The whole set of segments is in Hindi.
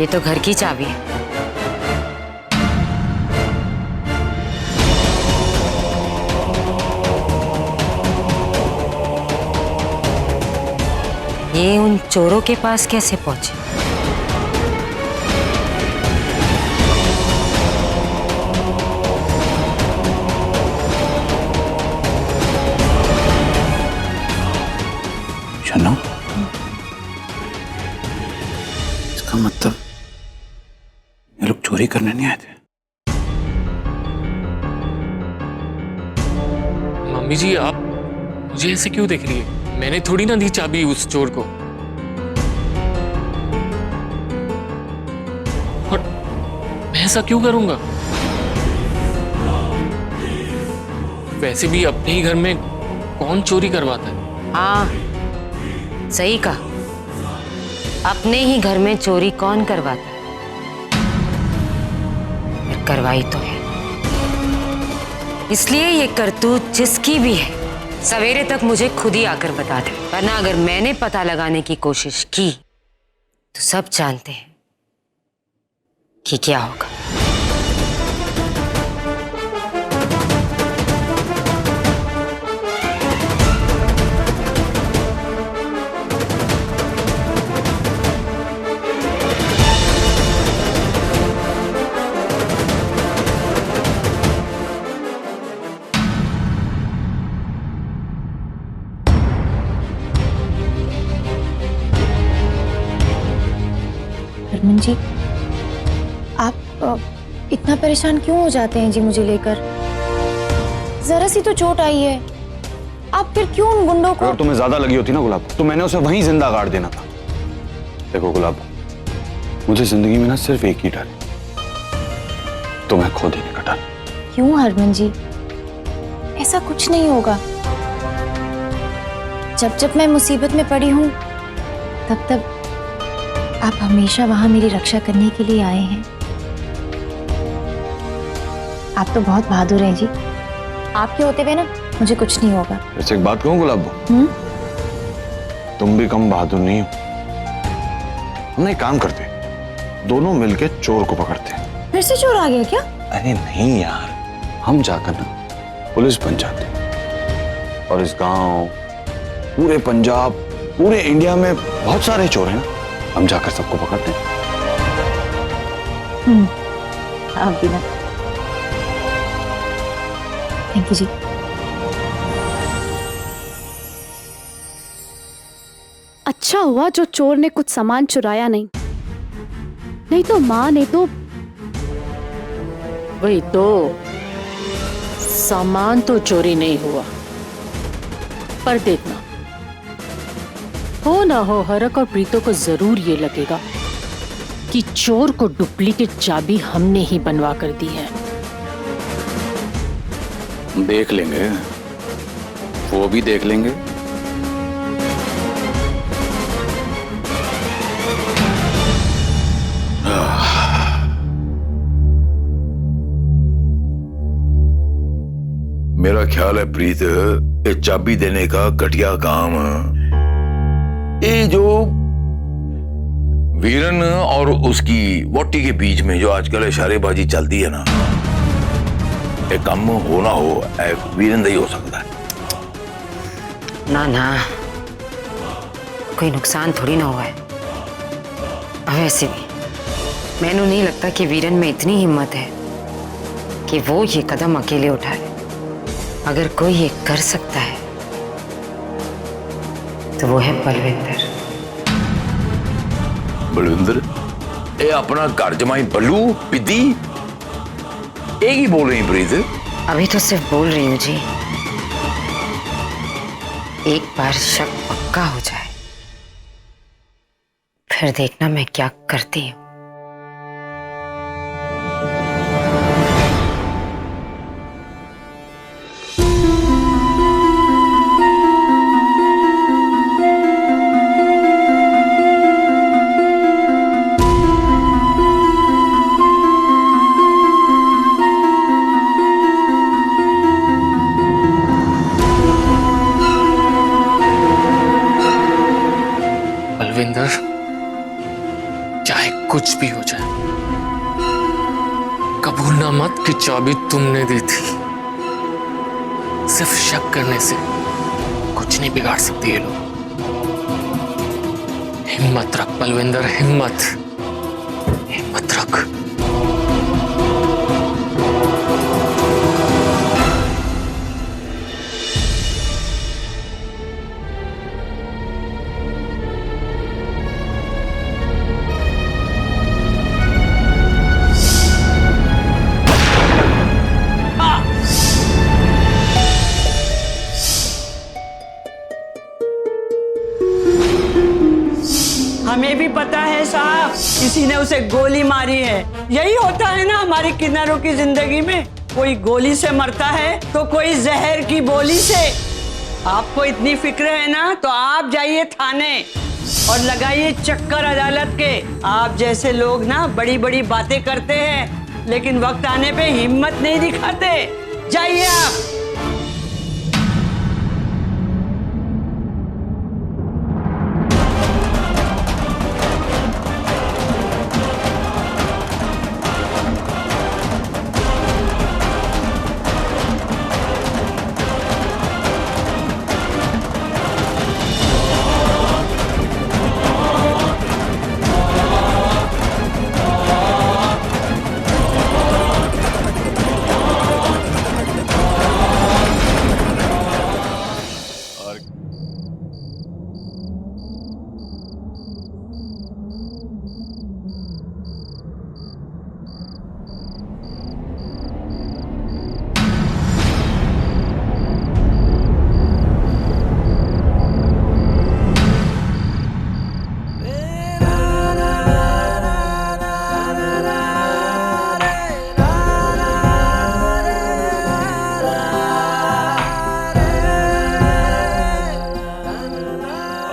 ये तो घर की चाबी है। ये उन चोरों के पास कैसे पहुंची? शन्नो, इसका मतलब ये लोग चोरी करने नहीं आए थे। मम्मी जी, आप मुझे ऐसे क्यों देख रही है? मैंने थोड़ी ना दी चाबी उस चोर को। और मैं ऐसा क्यों करूंगा? वैसे भी अपने ही घर में कौन चोरी करवाता है? हाँ, सही कहा। अपने ही घर में चोरी कौन करवाता है? पर करवाई तो है। इसलिए ये करतूत जिसकी भी है, सवेरे तक मुझे खुद ही आकर बता दे, वरना अगर मैंने पता लगाने की कोशिश की तो सब जानते हैं कि क्या होगा। हरमन जी, आप इतना परेशान क्यों हो जाते हैं जी मुझे लेकर? जरा सी तो चोट आई है, आप फिर क्यों उन गुंडों को? अगर तुम्हें ज्यादा लगी होती ना गुलाब, तो मैंने उसे वहीं जिंदा गाड़ देना था। देखो गुलाब, मुझे जिंदगी में ना सिर्फ एक ही डर है, तो मैं खो देने का डर। क्यों हरमन जी, ऐसा कुछ नहीं होगा। जब जब मैं मुसीबत में पड़ी हूं, तब तब आप हमेशा वहां मेरी रक्षा करने के लिए आए हैं। आप तो बहुत बहादुर हैं जी। आपके होते हुए ना मुझे कुछ नहीं होगा। वैसे एक बात कहूं गुलाब, तुम भी कम बहादुर नहीं हो। हम एक काम करते, दोनों मिलके चोर को पकड़ते हैं। फिर से चोर आ गया क्या? अरे नहीं यार, हम जाकर ना पुलिस बन जाते हैं। और इस गांव, पूरे पंजाब, पूरे इंडिया में बहुत सारे चोर हैं ना, हम जाकर सबको पकड़ते हैं। आप भी ना। थैंक यू जी। अच्छा हुआ जो चोर ने कुछ सामान चुराया नहीं, नहीं तो माँ ने तो। वही तो, सामान तो चोरी नहीं हुआ, पर देखना, हो ना हो हरक और प्रीतो को जरूर ये लगेगा कि चोर को डुप्लीकेट चाबी हमने ही बनवा कर दी है। देख लेंगे, वो भी देख लेंगे। मेरा ख्याल है प्रीत, ये चाबी देने का घटिया काम ये जो वीरन और उसकी वोटी के बीच में जो आजकल इशारेबाजी चलती है ना, ये काम हो ना हो वीरन ही हो सकता है। ना ना, कोई नुकसान थोड़ी ना हुआ है। और वैसे भी मैंने नहीं लगता कि वीरन में इतनी हिम्मत है कि वो ये कदम अकेले उठाए। अगर कोई ये कर सकता है तो वो है बलविंदर। बलविंदर, ये अपना घर जमाई बल्लू पिद्दी एक ही बोल रही प्रीत? अभी तो सिर्फ बोल रही हूँ जी। एक बार शक पक्का हो जाए फिर देखना मैं क्या करती हूँ। बलविंदर, चाहे कुछ भी हो जाए, कबूल ना मत कि चाबी तुमने दी थी। सिर्फ शक करने से कुछ नहीं बिगाड़ सकते ये लोग। हिम्मत रख बलविंदर, हिम्मत रख। हमें भी पता है साहब, किसी ने उसे गोली मारी है। यही होता है ना हमारी किन्नरों की जिंदगी में, कोई गोली से मरता है तो कोई जहर की बोली से। आपको इतनी फिक्र है ना तो आप जाइए थाने और लगाइए चक्कर अदालत के। आप जैसे लोग ना बड़ी बड़ी बातें करते हैं लेकिन वक्त आने पे हिम्मत नहीं दिखाते। जाइए आप।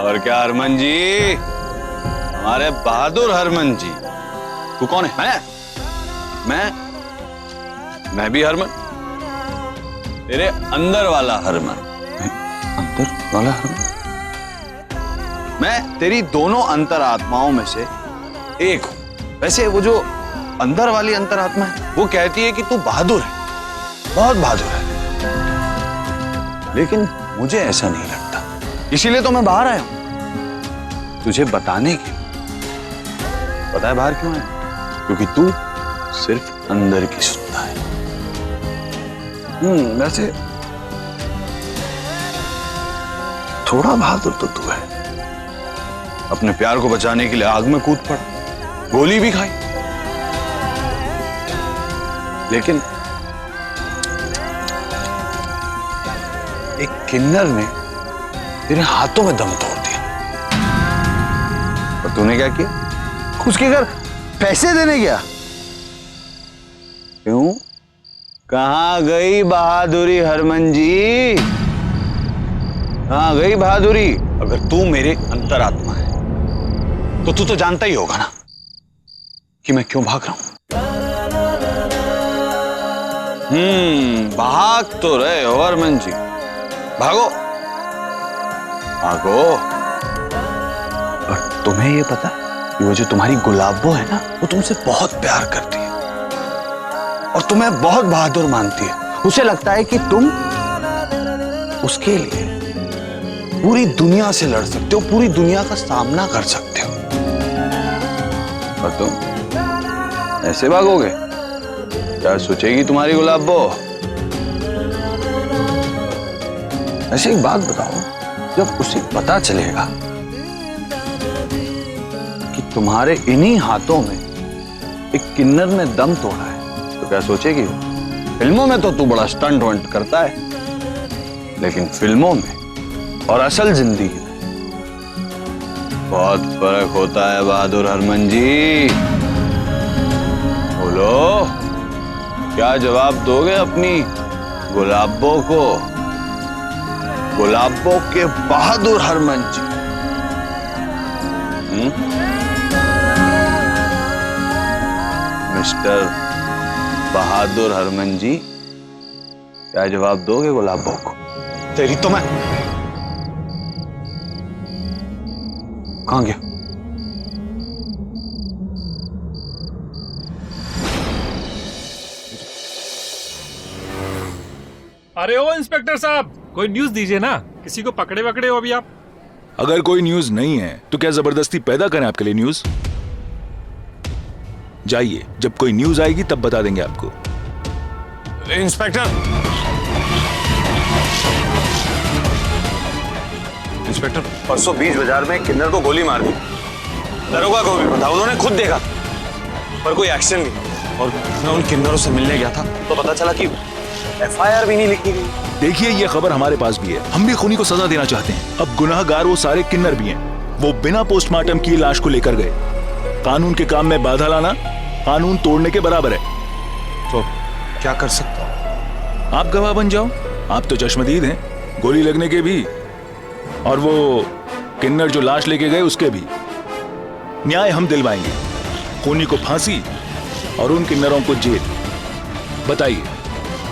और क्या हरमन जी, हमारे बहादुर हरमन जी। तू कौन है? मैं भी हरमन, तेरे अंदर वाला हरमन। अंदर वाला हरमन? मैं तेरी दोनों अंतरात्माओं में से एक हूं। वैसे वो जो अंदर वाली अंतरात्मा है वो कहती है कि तू बहादुर है, बहुत बहादुर है, लेकिन मुझे ऐसा नहीं लगता। इसीलिए तो मैं बाहर आया हूं तुझे बताने के लिए। पता है बाहर क्यों आया? क्योंकि तू सिर्फ अंदर की सुनता है। वैसे थोड़ा बहादुर तो तू है। अपने प्यार को बचाने के लिए आग में कूद पड़ा, गोली भी खाई, लेकिन एक किन्नर ने तेरे हाथों में दम तोड़ दिया। और तूने क्या किया? उसके घर पैसे देने गया। क्यों? कहां गई बहादुरी हरमन जी? कहां गई बहादुरी? अगर तू मेरे अंतरात्मा है तो तू तो जानता ही होगा ना कि मैं क्यों भाग रहा हूं। भाग तो रहे हो हरमन जी, भागो भागो। और तुम्हें ये पता कि वो जो तुम्हारी गुलाबो है ना, वो तुमसे बहुत प्यार करती है और तुम्हें बहुत बहादुर मानती है। उसे लगता है कि तुम उसके लिए पूरी दुनिया से लड़ सकते हो, पूरी दुनिया का सामना कर सकते हो। और तुम ऐसे भागोगे? क्या सोचेगी तुम्हारी गुलाबो? ऐसे एक बात बताओ, जब उसे पता चलेगा कि तुम्हारे इन्हीं हाथों में एक किन्नर ने दम तोड़ा है, तो क्या सोचेगी वो? फिल्मों में तो तू बड़ा स्टंट वंट करता है, लेकिन फिल्मों में और असल जिंदगी में बहुत फर्क होता है बहादुर हरमन जी। बोलो, क्या जवाब दोगे अपनी गुलाबो को? गुलाबो के बहादुर हरमन जी। मिस्टर बहादुर हरमन जी, क्या जवाब दोगे गुलाबो को? तेरी तो मैं कहां गया? अरे ओ इंस्पेक्टर साहब, कोई न्यूज दीजिए ना, किसी को पकड़े वकड़े हो अभी आप। अगर कोई न्यूज नहीं है तो क्या जबरदस्ती पैदा करें आपके लिए न्यूज? जाइए, जब कोई न्यूज आएगी तब बता देंगे आपको। इंस्पेक्टर, इंस्पेक्टर, परसों बीच बाजार में किन्नर को गोली मार दी। दरोगा को भी पता, उन्होंने खुद देखा, पर कोई एक्शन नहीं। और मैं उन किन्नरों से मिलने गया था तो पता चला कि FIR भी नहीं लिखी गई। देखिए, ये खबर हमारे पास भी है। हम भी खूनी को सजा देना चाहते हैं। अब गुनाहगार वो सारे किन्नर भी हैं। वो बिना पोस्टमार्टम किए लाश को लेकर गए। कानून के काम में बाधा लाना कानून तोड़ने के बराबर है। तो क्या कर सकता हूं? आप गवाह बन जाओ। आप तो चश्मदीद हैं, गोली लगने के भी और वो किन्नर जो लाश लेके गए उसके भी। न्याय हम दिलवाएंगे। खूनी को फांसी और उन किन्नरों को जेल। बताइए,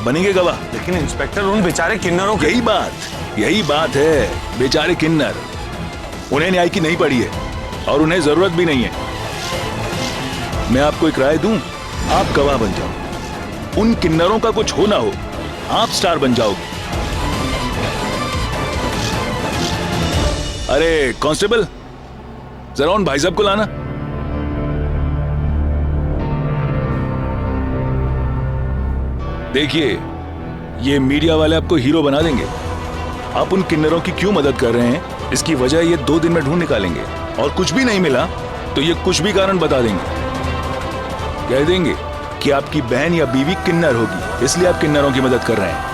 बनेंगे गवाह? लेकिन इंस्पेक्टर, उन बेचारे किन्नरों के... यही बात है। बेचारे किन्नर, उन्हें न्याय की नहीं पड़ी है और उन्हें जरूरत भी नहीं है। मैं आपको एक राय दूं, आप गवाह बन जाओ। उन किन्नरों का कुछ हो ना हो, आप स्टार बन जाओगे। अरे कांस्टेबल, जरा उन भाई साहब को लाना। देखिए, ये मीडिया वाले आपको हीरो बना देंगे। आप उन किन्नरों की क्यों मदद कर रहे हैं, इसकी वजह ये 2 दिन में ढूंढ निकालेंगे। और कुछ भी नहीं मिला तो ये कुछ भी कारण बता देंगे। कह देंगे कि आपकी बहन या बीवी किन्नर होगी, इसलिए आप किन्नरों की मदद कर रहे हैं।